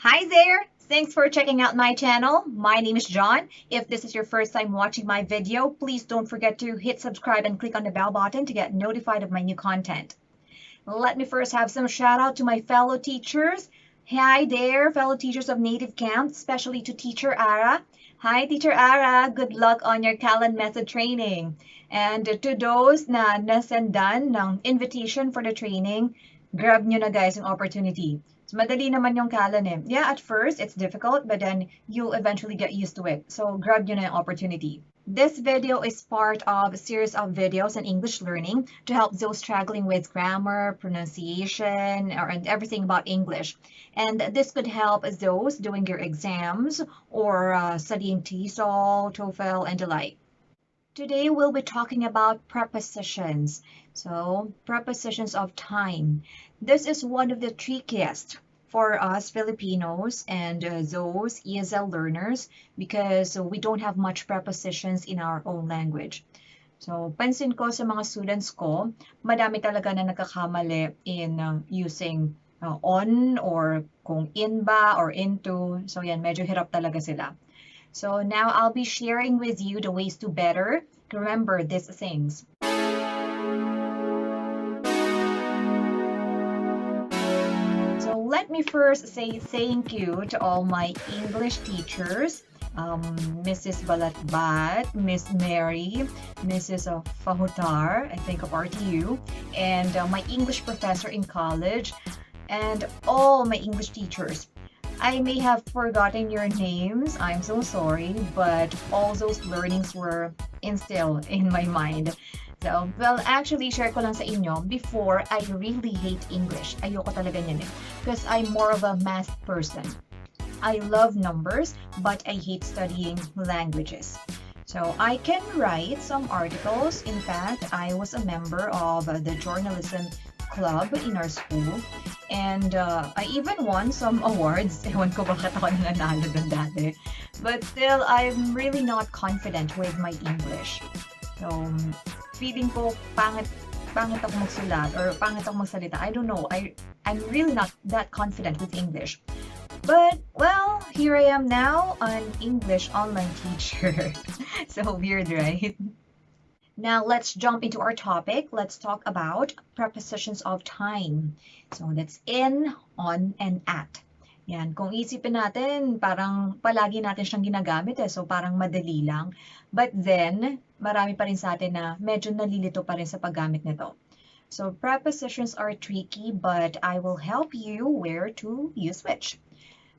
Hi there! Thanks for checking out my channel. My name is John. If this is your first time watching my video, please don't forget to hit subscribe and click on the bell button to get notified of my new content. Let me first have some shout out to my fellow teachers. Hi there, fellow teachers of Native Camp, especially to Teacher Ara. Hi, Teacher Ara. Good luck on your Callan method training. And to those na nasendan ng invitation for the training, grab nyo na guys yung opportunity. So, madali naman yung Callan eh. Yeah, at first, it's difficult, but then you'll eventually get used to it. So, grab nyo na yung opportunity. This video is part of a series of videos on English learning to help those struggling with grammar, pronunciation, and everything about English. And this could help those doing your exams or studying TESOL, TOEFL, and the like. Today we'll be talking about prepositions. So, prepositions of time. This is one of the trickiest for us Filipinos and those ESL learners because we don't have much prepositions in our own language. So, pansin ko sa mga students ko, madami talaga na nagkakamali in using on or kung in ba or into. So, yan, medyo hirap talaga sila. So now I'll be sharing with you the ways to better remember these things. So let me first say thank you to all my English teachers, Mrs. Balatbat, Miss Mary, Mrs. Fahutar, I think of RTU, and my English professor in college, and all my English teachers. I may have forgotten your names, I'm so sorry, but all those learnings were instilled in my mind. So, well, actually, share ko lang sa inyo, before, I really hate English. Ayoko talaga niyan eh. Because I'm more of a math person. I love numbers, but I hate studying languages. So, I can write some articles. In fact, I was a member of the journalism club in our school. And I even won some awards. Ewan ko bakit ako nanalo dun dati. But still, I'm really not confident with my English. So, feeling ko pangit ako magsulat or pangit ako magsalita. I don't know. I'm really not that confident with English. But, well, here I am now, an English online teacher. So weird, right? Now, let's jump into our topic. Let's talk about prepositions of time. So, that's in, on, and at. Yan. Kung isipin natin, parang palagi natin siyang ginagamit eh. So, parang madali lang. But then, marami pa rin sa atin na medyo nalilito pa rin sa paggamit nito. So, prepositions are tricky, but I will help you where to use which.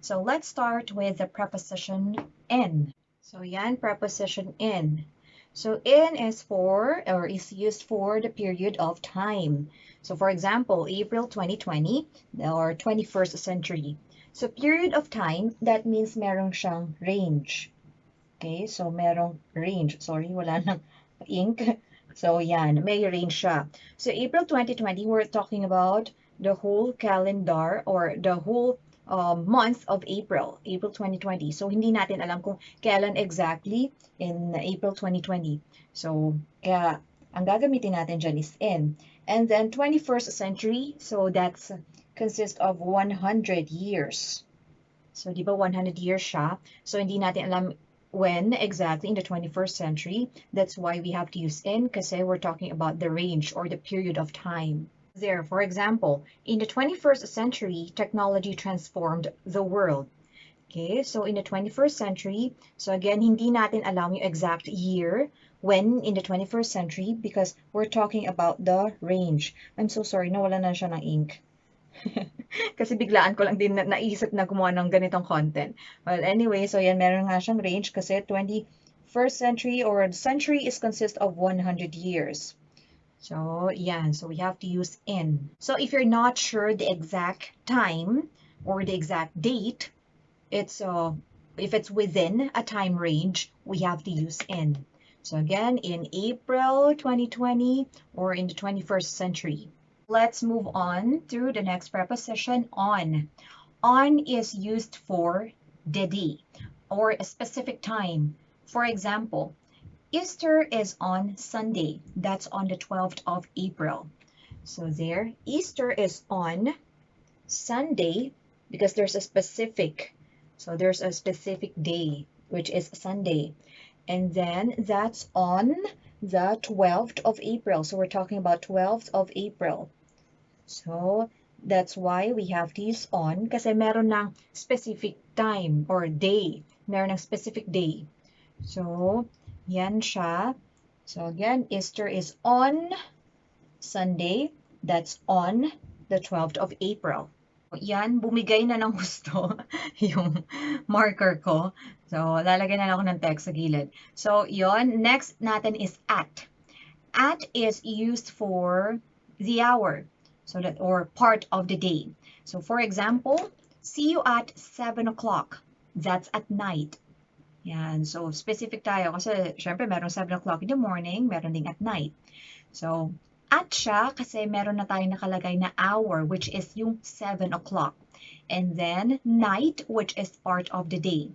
So, let's start with the preposition in. So, yan, preposition in. So in is for or is used for the period of time. So for example, April 2020 or 21st century. So period of time, that means merong siyang range. Okay, so merong range. Sorry, wala nang ink. So yan, may range siya. So April 2020, we're talking about the whole calendar or the whole month of April 2020. So, hindi natin alam kung kailan exactly in April 2020. So, kaya ang gagamitin natin dyan is in. And then, 21st century, so that's consists of 100 years. So, di ba 100 years siya? So, hindi natin alam when exactly in the 21st century. That's why we have to use in kasi we're talking about the range or the period of time. There, for example, in the 21st century, technology transformed the world. Okay, so in the 21st century, so again, hindi natin alam yung exact year when in the 21st century because we're talking about the range. I'm so sorry, nawala na siya ng ink. Kasi biglaan ko lang din naisip na gumawa ng ganitong content. Well, anyway, so yan, meron nga siyang range kasi 21st century or the century is consist of 100 years. So, yeah, so we have to use in. So, if you're not sure the exact time or the exact date, it's if it's within a time range, we have to use in. So, again, in April 2020 or in the 21st century. Let's move on to the next preposition, on. On is used for the day or a specific time. For example, Easter is on Sunday. That's on the 12th of April. So there, Easter is on Sunday, because there's a specific. So there's a specific day, which is Sunday. And then that's on the 12th of April. So we're talking about 12th of April. So that's why we have to use on kasi meron ng specific time or day. Meron ng specific day. So, yan siya. So again, Easter is on Sunday. That's on the 12th of April. Yan, bumigay na ng gusto yung marker ko. So, lalagyan na lang ako ng text sa gilid. So, yon. Next natin is at. At is used for the hour. So that, or part of the day. So, for example, see you at 7 o'clock. That's at night. Yan. So, specific tayo. Kasi, syempre, meron 7 o'clock in the morning, meron ding at night. So, at siya kasi meron na tayong nakalagay na hour, which is yung 7 o'clock. And then, night, which is part of the day.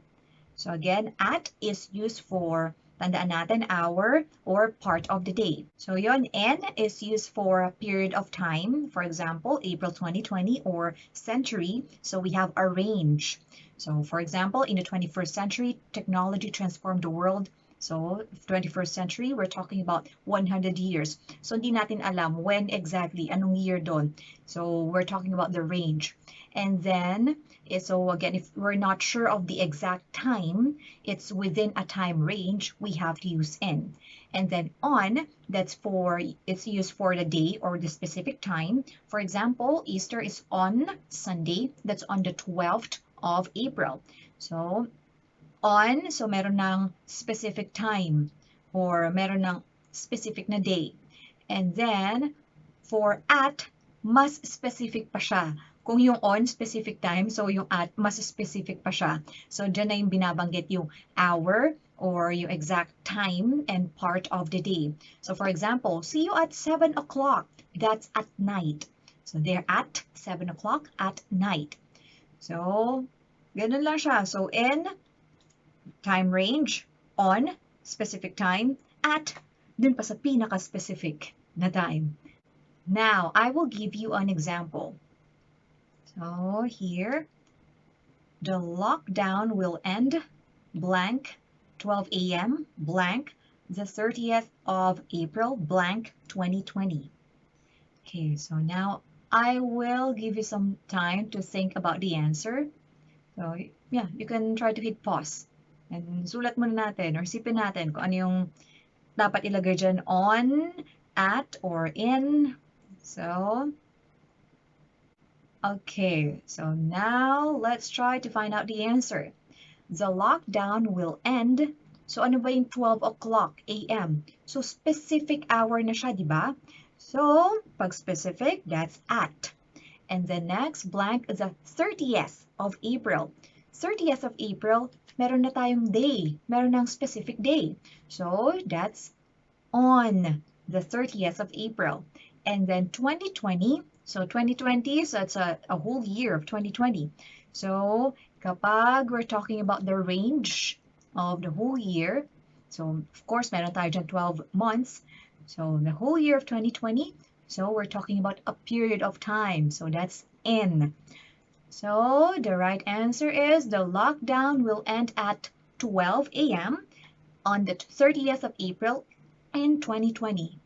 So, again, at is used for, tandaan natin, hour or part of the day. So, yon, N is used for a period of time. For example, April 2020 or century. So, we have a range. So, for example, in the 21st century, technology transformed the world. So, 21st century, we're talking about 100 years. So, hindi natin alam when exactly, anong year doon. So, we're talking about the range. And then, so again, if we're not sure of the exact time, it's within a time range, we have to use N. And then on, it's used for the day or the specific time. For example, Easter is on Sunday. That's on the 12th of April. So, on, so meron ng specific time or meron ng specific na day. And then, for at, mas specific pa siya. Kung yung on, specific time, so yung at, mas specific pa siya. So, dyan na yung binabanggit yung hour or yung exact time and part of the day. So, for example, see you at 7 o'clock. That's at night. So, they're at 7 o'clock at night. So, ganun lang siya. So, in time range, on, specific time, at, dun pa sa pinaka-specific na time. Now, I will give you an example. So, here, the lockdown will end, blank, 12 a.m., blank, the 30th of April, blank, 2020. Okay, so now I will give you some time to think about the answer. So, yeah, you can try to hit pause. And sulat muna natin or sipin natin kung ano yung dapat ilagay dyan on, at, or in. So, okay. So now, let's try to find out the answer. The lockdown will end. So, ano ba yung 12 o'clock a.m.? So, specific hour na siya, di ba? So, pag specific, that's at. And the next blank is the 30th of April. 30th of April, meron na tayong day. Meron ng specific day. So, that's on the 30th of April. And then 2020, so 2020, so it's a whole year of 2020. So, kapag we're talking about the range of the whole year, so of course, meron tayo dyan 12 months. So, the whole year of 2020, so we're talking about a period of time. So, that's N. So, the right answer is the lockdown will end at 12 a.m. on the 30th of April in 2020.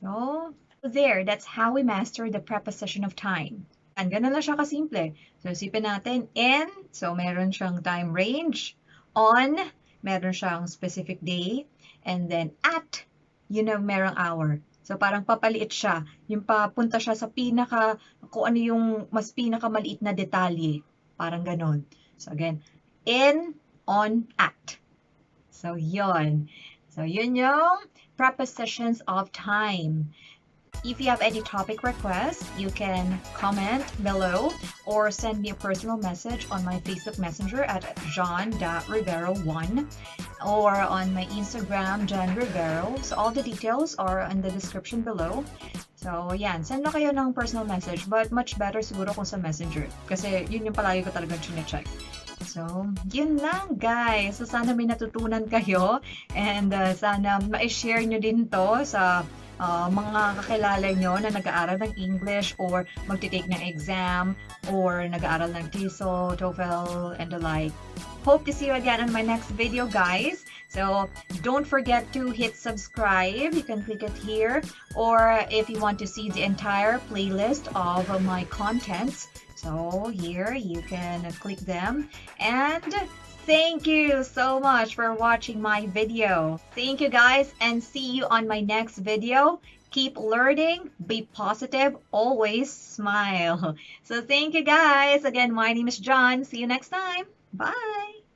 So, there, that's how we master the preposition of time. And ganun lang siya kasimple. So, isipin natin, in, so meron siyang time range. On, meron siyang specific day. And then, at, yun ang merong hour. So, parang papaliit siya. Yung papunta siya sa kung ano yung mas pinakamaliit na detalye. Parang ganon. So, again, in, on, at. So, yun. So, yun yung prepositions of time. If you have any topic requests, you can comment below or send me a personal message on my Facebook Messenger at john.rivero1 or on my Instagram, John Rivero. So all the details are in the description below. So yan, send na kayo ng personal message, but much better siguro kung sa Messenger kasi yun yung palagi ko talagang chine-check. So, yun lang guys. So, sana may natutunan kayo and sana ma-share nyo din to sa mga kakilala nyo na nag-aaral ng English or magte-take ng exam or nag-aaral ng TESOL, TOEFL, and the like. Hope to see you again on my next video, guys. So don't forget to hit subscribe. You can click it here. Or if you want to see the entire playlist of my contents, so here you can click them. And thank you so much for watching my video. Thank you, guys, and see you on my next video. Keep learning, be positive, always smile. So thank you, guys. Again, my name is John. See you next time. Bye.